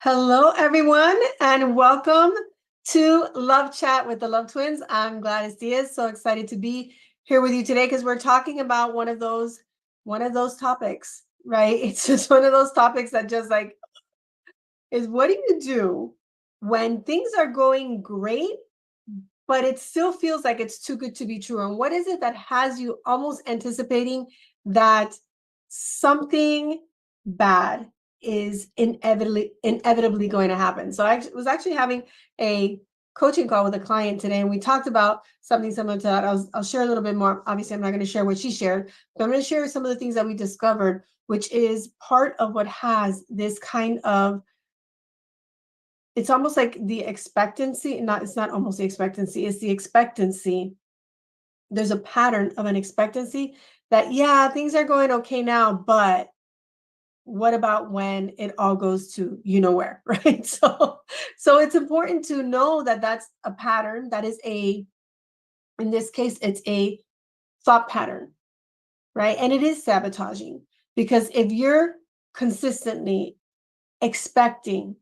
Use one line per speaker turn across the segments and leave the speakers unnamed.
Hello, everyone, and welcome to Love Chat with the Love Twins. I'm Gladys Diaz. So excited to be here with you today because we're talking about one of those topics, right? It's just one of those topics that just like is what do you do when things are going great, but it still feels like it's too good to be true? And what is it that has you almost anticipating that something bad is inevitably going to happen? So I was actually having a coaching call with a client today, and we talked about something similar to that. I'll share a little bit more. Obviously, I'm not going to share what she shared, but I'm going to share some of the things that we discovered, which is part of what has this kind of, it's almost like the expectancy, it's not almost the expectancy, it's the expectancy. There's a pattern of an expectancy that, yeah, things are going okay now, but what about when it all goes to you know where, right? So it's important to know that that's a pattern. That is in this case, it's a thought pattern, right? And it is sabotaging, because if you're consistently expecting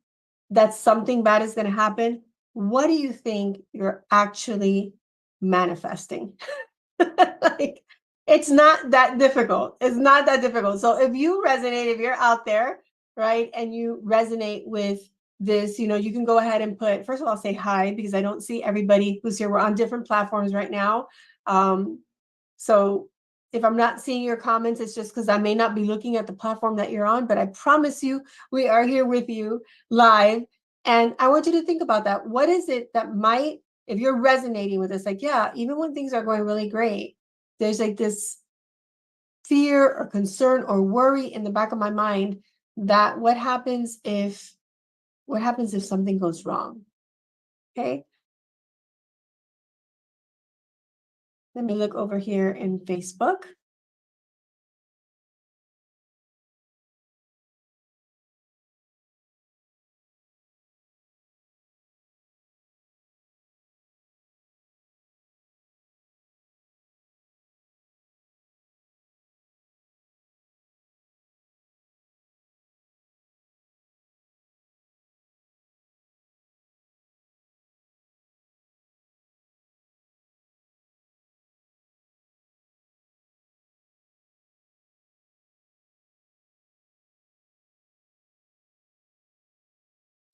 that something bad is going to happen, what do you think you're actually manifesting? Like, it's not that difficult. It's not that difficult. So if you resonate, if you're out there, right, and you resonate with this, you can go ahead and put, first of all, say hi, because I don't see everybody who's here. We're on different platforms right now. So if I'm not seeing your comments, it's just because I may not be looking at the platform that you're on, but I promise you, we are here with you live. And I want you to think about that. What is it that might, if you're resonating with this, like, yeah, even when things are going really great, there's like this fear or concern or worry in the back of my mind that what happens if something goes wrong? Okay. Let me look over here in Facebook.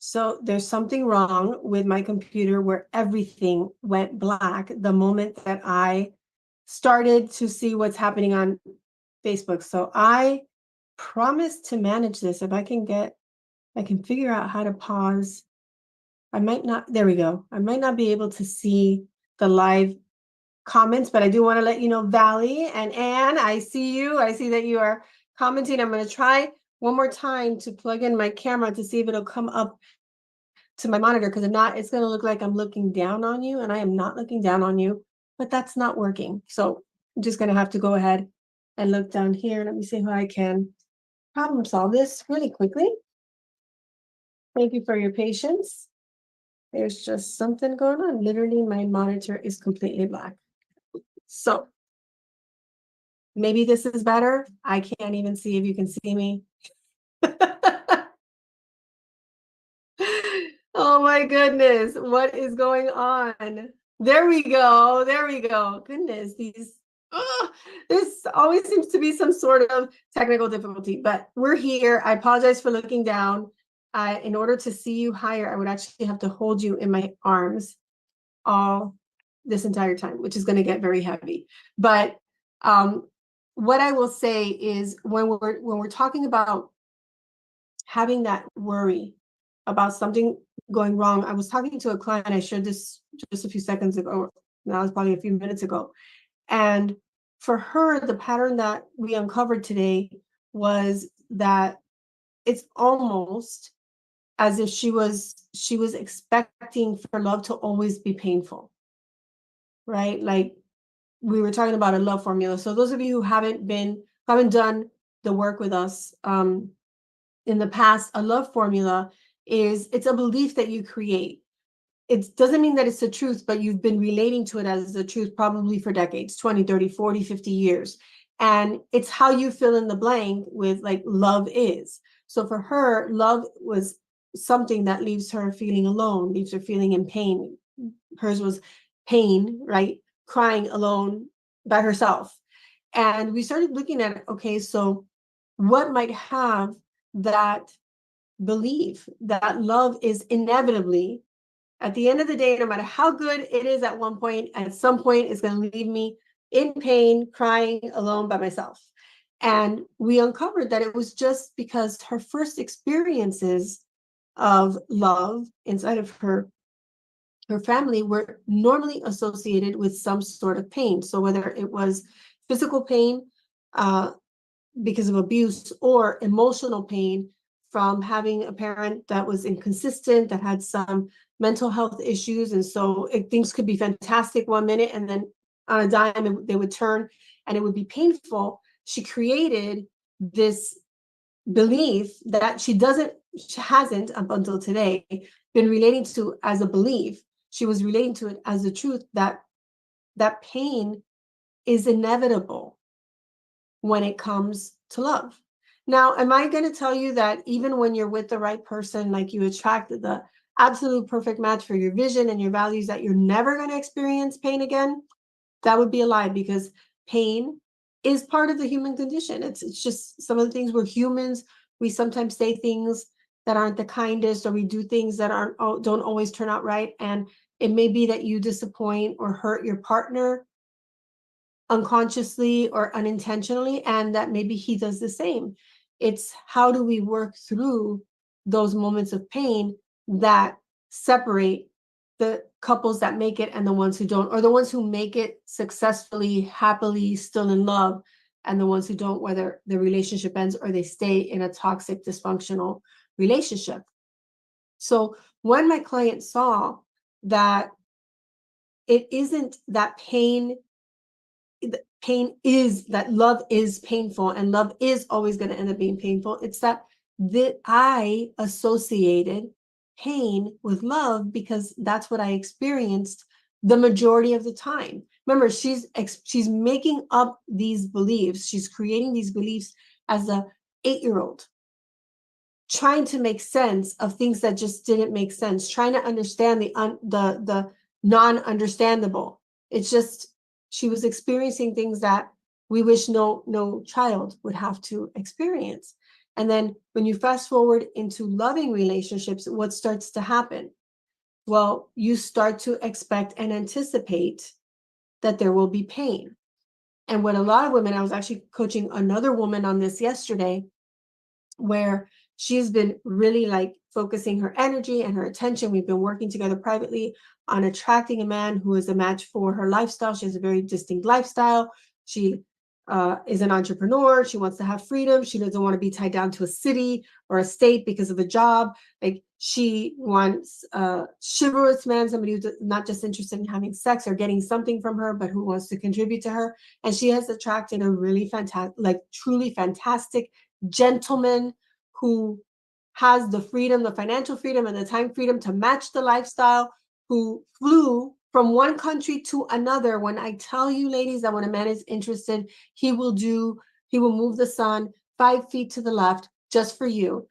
So there's something wrong with my computer where everything went black the moment that I started to see what's happening on Facebook. So I promise to manage this. If I can figure out how to pause. I might not, there we go. I might not be able to see the live comments, but I do want to let you know, Valley and Anne, I see you. I see that you are commenting. I'm going to try one more time to plug in my camera to see if it'll come up to my monitor, because if not, it's going to look like I'm looking down on you, and I am not looking down on you, but that's not working. So I'm just going to have to go ahead and look down here. Let me see how I can problem solve this really quickly. Thank you for your patience. There's just something going on. Literally, my monitor is completely black. So maybe this is better. I can't even see if you can see me. Oh my goodness, what is going on? There we go. There we go. Goodness, this always seems to be some sort of technical difficulty, but we're here. I apologize for looking down. In order to see you higher, I would actually have to hold you in my arms all this entire time, which is going to get very heavy. But what I will say is, when we're talking about having that worry about something going wrong, I was talking to a client. I shared this just a few seconds ago. That was probably a few minutes ago. And for her, the pattern that we uncovered today was that it's almost as if she was expecting for love to always be painful, right? Like, we were talking about a love formula. So those of you who haven't done the work with us in the past, a love formula it's a belief that you create. It doesn't mean that it's the truth, but you've been relating to it as the truth probably for decades, 20, 30, 40, 50 years. And it's how you fill in the blank with, like, love is. So for her, love was something that leaves her feeling alone, leaves her feeling in pain. Hers was pain, right? Crying alone by herself. And we started looking at, okay, so what might have that belief that love is inevitably, at the end of the day, no matter how good it is at some point, it's going to leave me in pain, crying alone by myself. And we uncovered that it was just because her first experiences of love inside of her family were normally associated with some sort of pain. So whether it was physical pain because of abuse, or emotional pain from having a parent that was inconsistent, that had some mental health issues. And so things could be fantastic one minute, and then on a dime, they would turn and it would be painful. She created this belief that she hasn't up until today been relating to as a belief. She was relating to it as the truth that that pain is inevitable when it comes to love. Now, am I going to tell you that even when you're with the right person, like you attract the absolute perfect match for your vision and your values, that you're never going to experience pain again? That would be a lie, because pain is part of the human condition. It's just some of the things, we're humans. We sometimes say things that aren't the kindest, or we do things that don't always turn out right. And it may be that you disappoint or hurt your partner unconsciously or unintentionally, and that maybe he does the same. It's how do we work through those moments of pain that separate the couples that make it and the ones who don't, or the ones who make it successfully, happily, still in love, and the ones who don't, whether the relationship ends or they stay in a toxic, dysfunctional relationship. So when my client saw that it isn't that pain is that love is painful, and love is always going to end up being painful. It's that I associated pain with love because that's what I experienced the majority of the time. Remember, she's making up these beliefs. She's creating these beliefs as a 8-year-old, trying to make sense of things that just didn't make sense, trying to understand the non-understandable. It's just, she was experiencing things that we wish no child would have to experience. And then when you fast forward into loving relationships, what starts to happen? Well, you start to expect and anticipate that there will be pain. And what a lot of women, I was actually coaching another woman on this yesterday, where she's been really like focusing her energy and her attention. We've been working together privately on attracting a man who is a match for her lifestyle. She has a very distinct lifestyle. She is an entrepreneur. She wants to have freedom. She doesn't want to be tied down to a city or a state because of a job. Like, she wants a chivalrous man, somebody who's not just interested in having sex or getting something from her, but who wants to contribute to her. And she has attracted a really fantastic, like truly fantastic gentleman who has the freedom, the financial freedom, and the time freedom to match the lifestyle, who flew from one country to another. When I tell you, ladies, that when a man is interested, he will move the sun 5 feet to the left just for you.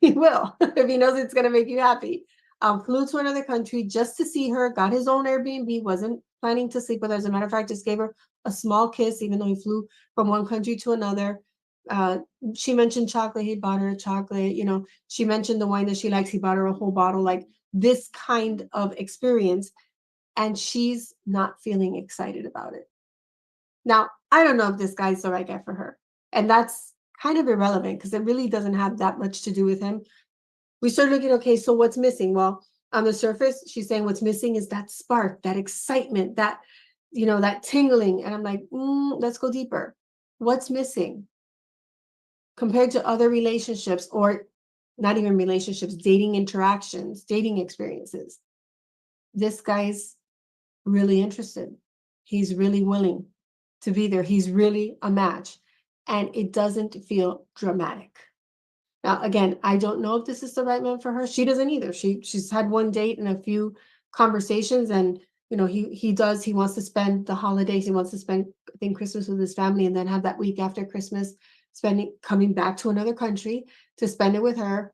He will, if he knows it's going to make you happy. Flew to another country just to see her, got his own Airbnb, wasn't planning to sleep with her. As a matter of fact, just gave her a small kiss, even though he flew from one country to another. She mentioned chocolate, he bought her a chocolate. She mentioned the wine that she likes, he bought her a whole bottle. Like, this kind of experience, and she's not feeling excited about it. Now, I don't know if this guy's the right guy for her, and that's kind of irrelevant because it really doesn't have that much to do with him. We started looking, okay, so what's missing? Well, on the surface, she's saying what's missing is that spark, that excitement, that tingling. And I'm like, let's go deeper. What's missing? Compared to other relationships, or not even relationships, dating interactions, dating experiences, this guy's really interested. He's really willing to be there. He's really a match, and it doesn't feel dramatic. Now, again, I don't know if this is the right man for her. She doesn't either. She's had one date and a few conversations, and he wants to spend the holidays. He wants to spend, I think, Christmas with his family, and then have that week after Christmas coming back to another country to spend it with her.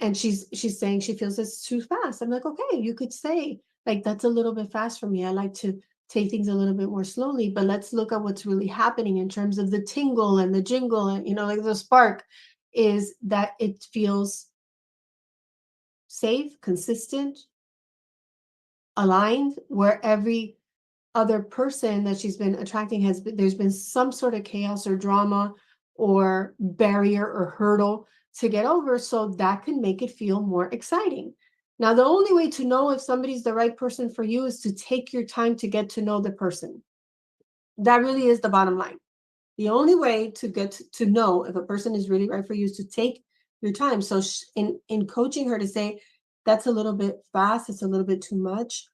And she's saying she feels it's too fast. I'm like, okay, you could say like that's a little bit fast for me. I like to take things a little bit more slowly, but let's look at what's really happening in terms of the tingle and the jingle and like the spark is that it feels safe, consistent, aligned, where every other person that she's been attracting there's been some sort of chaos or drama or barrier or hurdle to get over, so that can make it feel more exciting. Now, the only way to know if somebody's the right person for you is to take your time to get to know the person. That really is the bottom line. The only way to get to know if a person is really right for you is to take your time. So in coaching her to say, that's a little bit fast, it's a little bit too much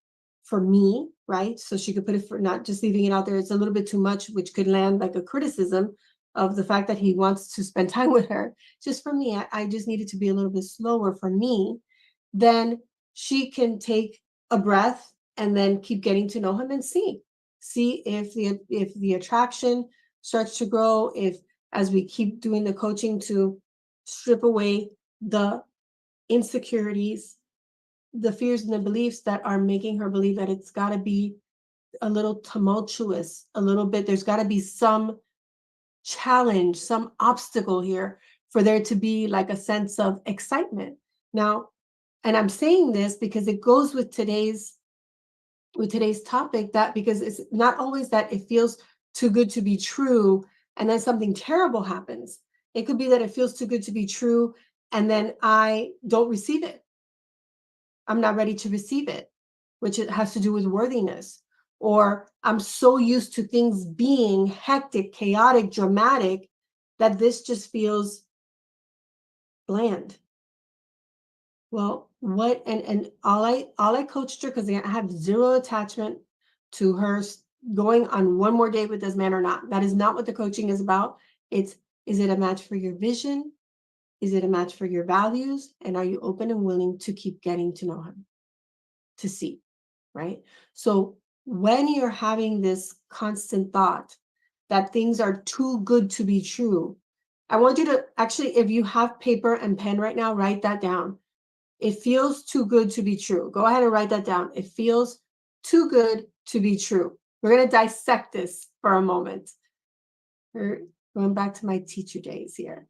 for me, right? So she could put it for not just leaving it out there, it's a little bit too much, which could land like a criticism of the fact that he wants to spend time with her. Just for me, I just needed to be a little bit slower for me. Then she can take a breath and then keep getting to know him and see if the attraction starts to grow, if as we keep doing the coaching to strip away the insecurities, the fears and the beliefs that are making her believe that it's got to be a little tumultuous, a little bit, there's got to be some challenge, some obstacle here for there to be like a sense of excitement. Now, and I'm saying this because it goes with today's topic, that because it's not always that it feels too good to be true and then something terrible happens. It could be that it feels too good to be true and then I don't receive it. I'm not ready to receive it, which it has to do with worthiness. Or I'm so used to things being hectic, chaotic, dramatic that this just feels bland. Well, what and all I coached her, because I have zero attachment to her going on one more date with this man or not. That is not what the coaching is about. It's, is it a match for your vision? Is it a match for your values? And are you open and willing to keep getting to know him, to see, right? So when you're having this constant thought that things are too good to be true, I want you to actually, if you have paper and pen right now, write that down. It feels too good to be true. Go ahead and write that down. It feels too good to be true. We're going to dissect this for a moment. We're going back to my teacher days here.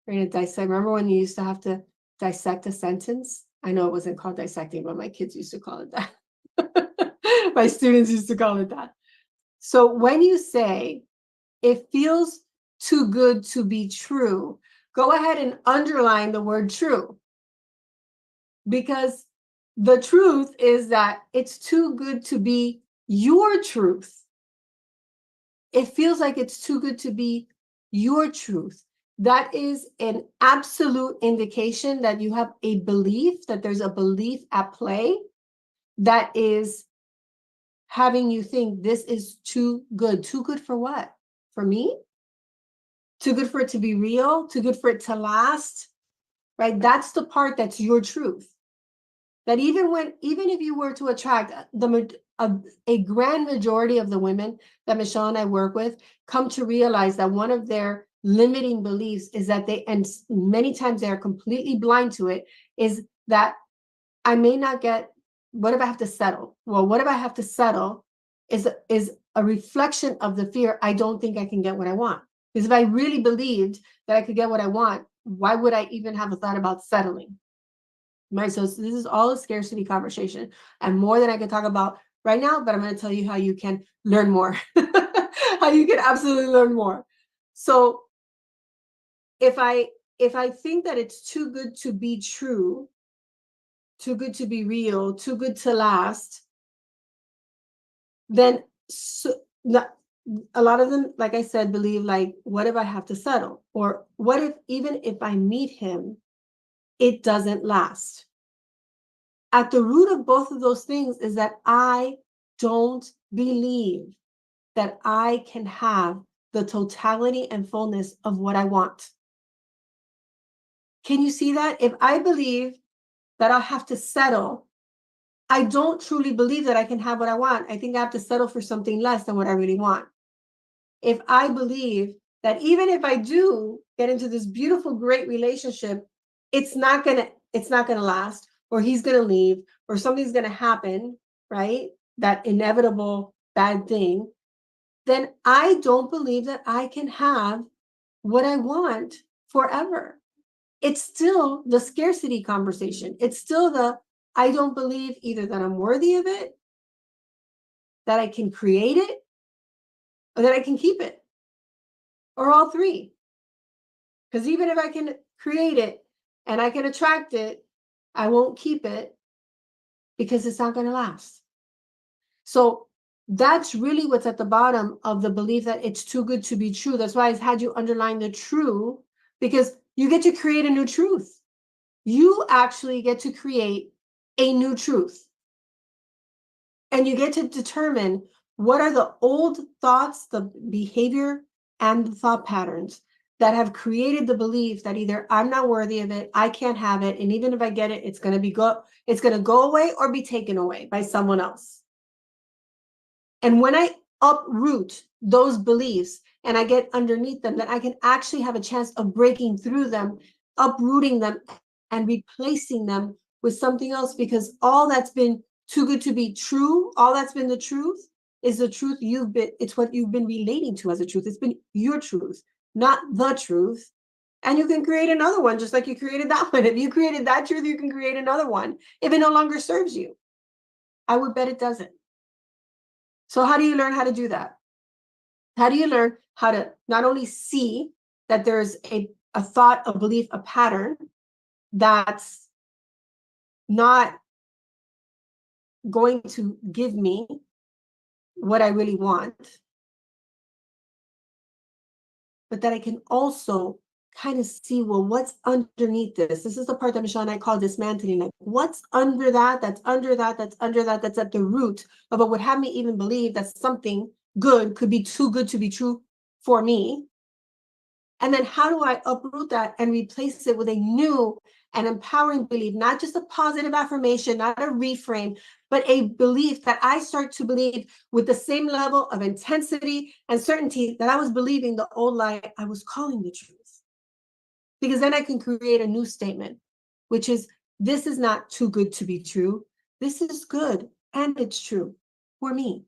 We're going to dissect. Remember when you used to have to dissect a sentence? I know it wasn't called dissecting, but my kids used to call it that. My students used to call it that. So when you say, it feels too good to be true, go ahead and underline the word true. Because the truth is that it's too good to be your truth. It feels like it's too good to be your truth. That is an absolute indication that you have a belief, that there's a belief at play that is having you think this is too good. Too good for what? For me? Too good for it to be real? Too good for it to last? Right? That's the part that's your truth. That even if you were to attract a grand majority of the women that Michelle and I work with come to realize that one of their limiting beliefs is that and many times they are completely blind to it, is that I may not get, what if I have to settle? Well, what if I have to settle is a reflection of the fear, I don't think I can get what I want. Because if I really believed that I could get what I want, why would I even have a thought about settling? Right, so this is all a scarcity conversation and more than I can talk about right now, but I'm going to tell you how you can learn more, how you can absolutely learn more. So if I think that it's too good to be true, too good to be real, too good to last, then a lot of them, like I said, believe like, what if I have to settle? Or what if even if I meet him, it doesn't last? At the root of both of those things is that I don't believe that I can have the totality and fullness of what I want. Can you see that? If I believe that I'll have to settle, I don't truly believe that I can have what I want. I think I have to settle for something less than what I really want. If I believe that even if I do get into this beautiful, great relationship, it's not going to it's not going to last, or he's going to leave, or something's going to happen, right? That inevitable bad thing, then I don't believe that I can have what I want forever. It's still the scarcity conversation. It's still the, I don't believe either that I'm worthy of it, that I can create it, or that I can keep it, or all three. Because even if I can create it and I can attract it, I won't keep it because it's not going to last. So that's really what's at the bottom of the belief that it's too good to be true. That's why I had you underline the true, because you get to create a new truth. You actually get to create a new truth. And you get to determine what are the old thoughts, the behavior, and the thought patterns that have created the belief that either I'm not worthy of it, I can't have it, and even if I get it, it's going to go away or be taken away by someone else. And when I uproot those beliefs and I get underneath them, then I can actually have a chance of breaking through them, uprooting them, and replacing them with something else, because all that's been too good to be true, all that's been the truth is the truth it's what you've been relating to as a truth. It's been your truth, not the truth. And you can create another one just like you created that one. If you created that truth, you can create another one if it no longer serves you. I would bet it doesn't. So how do you learn how to do that? How do you learn how to not only see that there's a thought, a belief, a pattern that's not going to give me what I really want, but that I can also kind of see, well, what's underneath this? This is the part that Michelle and I call dismantling. Like, what's under that? That's under that. That's under that. That's at the root of what would have me even believe that something good could be too good to be true for me. And then how do I uproot that and replace it with a new and empowering belief, not just a positive affirmation, not a reframe, but a belief that I start to believe with the same level of intensity and certainty that I was believing the old lie I was calling the truth. Because then I can create a new statement, which is, this is not too good to be true. This is good and it's true for me.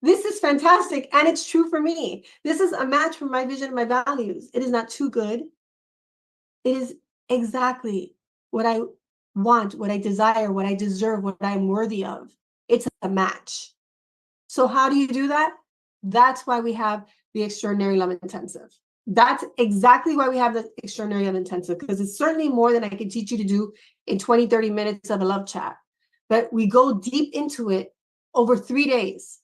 This is fantastic and it's true for me. This is a match for my vision and my values. It is not too good. It is exactly what I want, what I desire, what I deserve, what I'm worthy of. It's a match. So how do you do that? That's why we have the Extraordinary Love Intensive. That's exactly why we have the Extraordinary Love Intensive, because it's certainly more than I can teach you to do in 20, 30 minutes of a love chat. But we go deep into it over 3 days.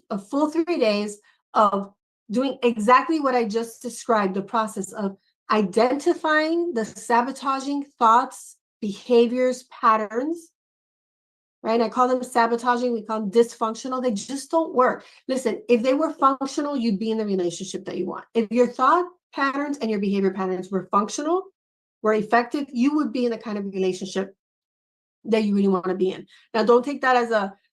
A full 3 days of doing exactly what I just described, the process of identifying the sabotaging thoughts, behaviors, patterns, right? I call them sabotaging, we call them dysfunctional. They just don't work. Listen, if they were functional, you'd be in the relationship that you want. If your thought patterns and your behavior patterns were functional, were effective, you would be in the kind of relationship that you really want to be in. Now, don't take that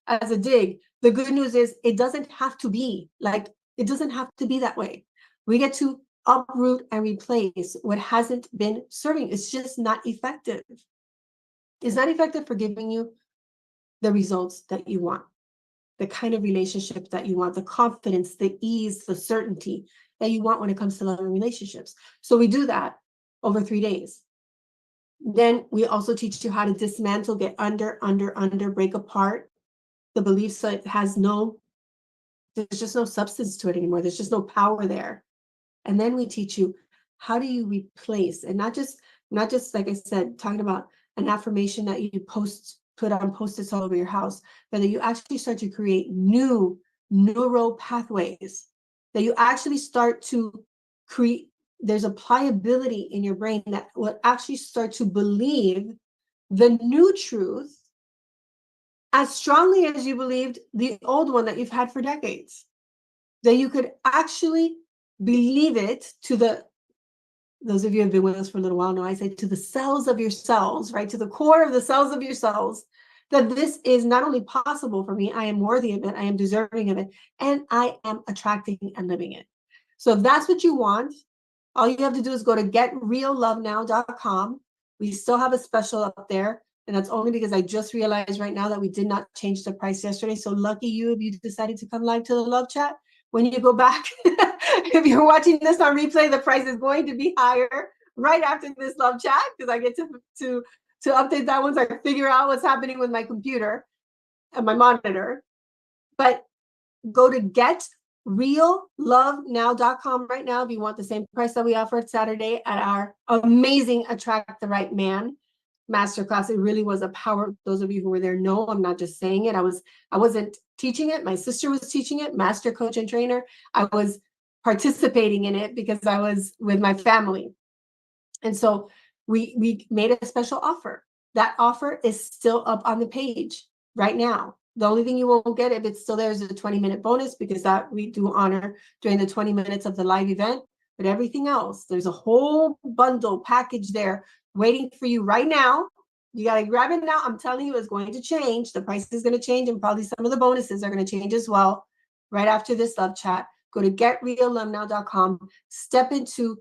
as a dig. The good news is it doesn't have to be like, it doesn't have to be that way. We get to uproot and replace what hasn't been serving. It's just not effective. It's not effective for giving you the results that you want, the kind of relationship that you want, the confidence, the ease, the certainty that you want when it comes to love and relationships. So we do that over 3 days. Then we also teach you how to dismantle, get under, break apart the beliefs so it has there's just no substance to it anymore. There's just no power there. And then we teach you, how do you replace, and not just like I said, talking about an affirmation that you put on Post-its all over your house, but that you actually start to create new neural pathways, that you actually start to create. There's a pliability in your brain that will actually start to believe the new truth as strongly as you believed the old one that you've had for decades. That you could actually believe it to those of you who have been with us for a little while know I say to the cells of your cells, right? To the core of the cells of your cells, that this is not only possible for me, I am worthy of it, I am deserving of it, and I am attracting and living it. So if that's what you want, all you have to do is go to getreallovenow.com, We still have a special up there, and that's only because I just realized right now that we did not change the price yesterday. So lucky you if you decided to come live to the love chat. When you go back, if you're watching this on replay, the price is going to be higher right after this love chat, because I get to update that once I figure out what's happening with my computer and my monitor. But go to getreallovenow.com right now if you want the same price that we offered Saturday at our amazing Attract the Right Man masterclass. It really was a power. Those of you who were there know I'm not just saying it. I wasn't teaching it. My sister was teaching it, master coach and trainer. I was participating in it because I was with my family. And so we made a special offer. That offer is still up on the page right now. The only thing you won't get if it's still there is a 20-minute bonus, because that we do honor during the 20 minutes of the live event. But everything else, there's a whole bundle package there waiting for you right now. You got to grab it now. I'm telling you, it's going to change. The price is going to change, and probably some of the bonuses are going to change as well right after this love chat. Go to getreallovenow.com. Step into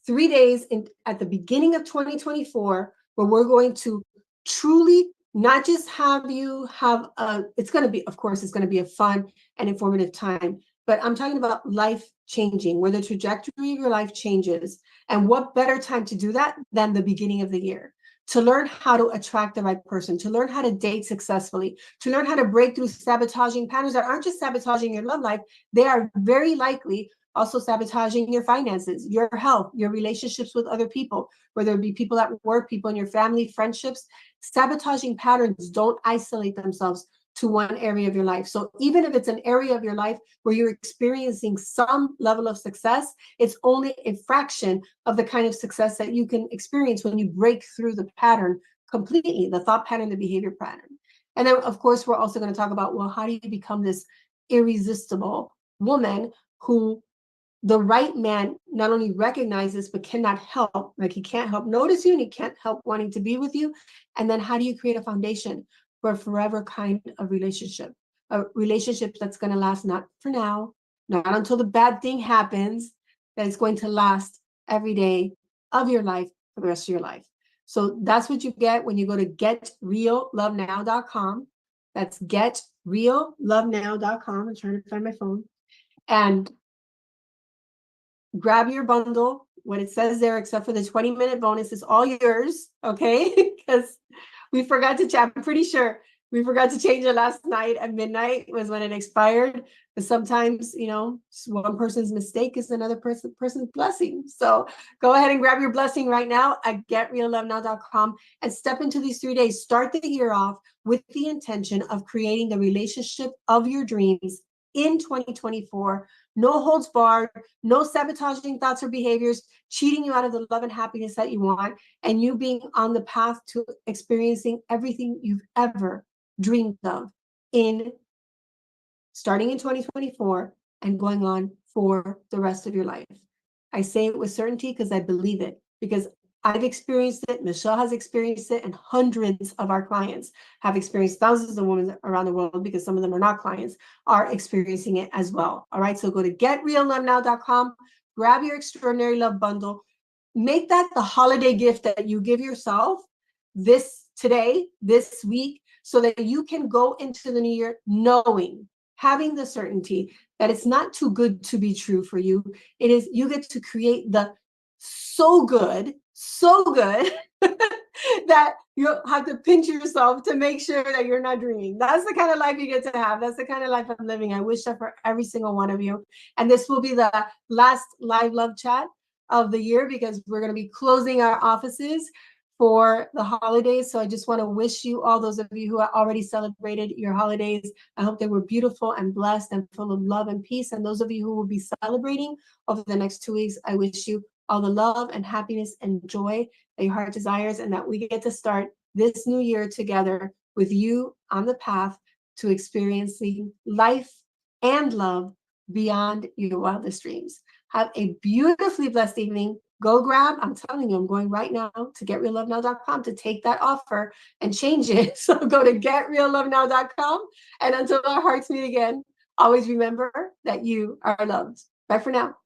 3 days at the beginning of 2024, where we're going to truly not just have you have it's going to be, of course, it's going to be a fun and informative time, but I'm talking about life changing, where the trajectory of your life changes. And what better time to do that than the beginning of the year, to learn how to attract the right person, to learn how to date successfully, to learn how to break through sabotaging patterns that aren't just sabotaging your love life. They are very likely also sabotaging your finances, your health, your relationships with other people, whether it be people at work, people in your family, friendships. Sabotaging patterns don't isolate themselves to one area of your life. So even if it's an area of your life where you're experiencing some level of success, it's only a fraction of the kind of success that you can experience when you break through the pattern completely, the thought pattern, the behavior pattern. And then, of course, we're also going to talk about, well, how do you become this irresistible woman who the right man not only recognizes, but cannot help, like he can't help notice you and he can't help wanting to be with you. And then how do you create a foundation for a forever kind of relationship, a relationship that's going to last not for now, not until the bad thing happens, that it's going to last every day of your life for the rest of your life. So that's what you get when you go to getreallovenow.com. That's getreallovenow.com. I'm trying to find my phone. And grab your bundle. What it says there, except for the 20-minute bonus, is all yours, okay? Because we forgot to chat. I'm pretty sure we forgot to change it last night at midnight was when it expired. But sometimes, you know, one person's mistake is another person's blessing. So go ahead and grab your blessing right now at getreallovenow.com and step into these 3 days. Start the year off with the intention of creating the relationship of your dreams in 2024. No holds barred, no sabotaging thoughts or behaviors, cheating you out of the love and happiness that you want, and you being on the path to experiencing everything you've ever dreamed of starting in 2024 and going on for the rest of your life. I say it with certainty because I believe it, because I've experienced it, Michelle has experienced it, and hundreds of our clients have experienced, thousands of women around the world, because some of them are not clients, are experiencing it as well. All right, so go to getreallovenow.com, grab your Extraordinary Love Bundle, make that the holiday gift that you give yourself this week, so that you can go into the new year knowing, having the certainty that it's not too good to be true for you. It is, you get to create the so good that you'll have to pinch yourself to make sure that you're not dreaming. That's the kind of life you get to have. That's the kind of life I'm living. I wish that for every single one of you. And this will be the last live love chat of the year, because we're going to be closing our offices for the holidays. So I just want to wish you, all those of you who have already celebrated your holidays, I hope they were beautiful and blessed and full of love and peace. And those of you who will be celebrating over the next 2 weeks, I wish you all the love and happiness and joy that your heart desires, and that we get to start this new year together with you on the path to experiencing life and love beyond your wildest dreams. Have a beautifully blessed evening. Go grab, I'm telling you, I'm going right now to getreallovenow.com to take that offer and change it. So go to getreallovenow.com. And until our hearts meet again, always remember that you are loved. Bye for now.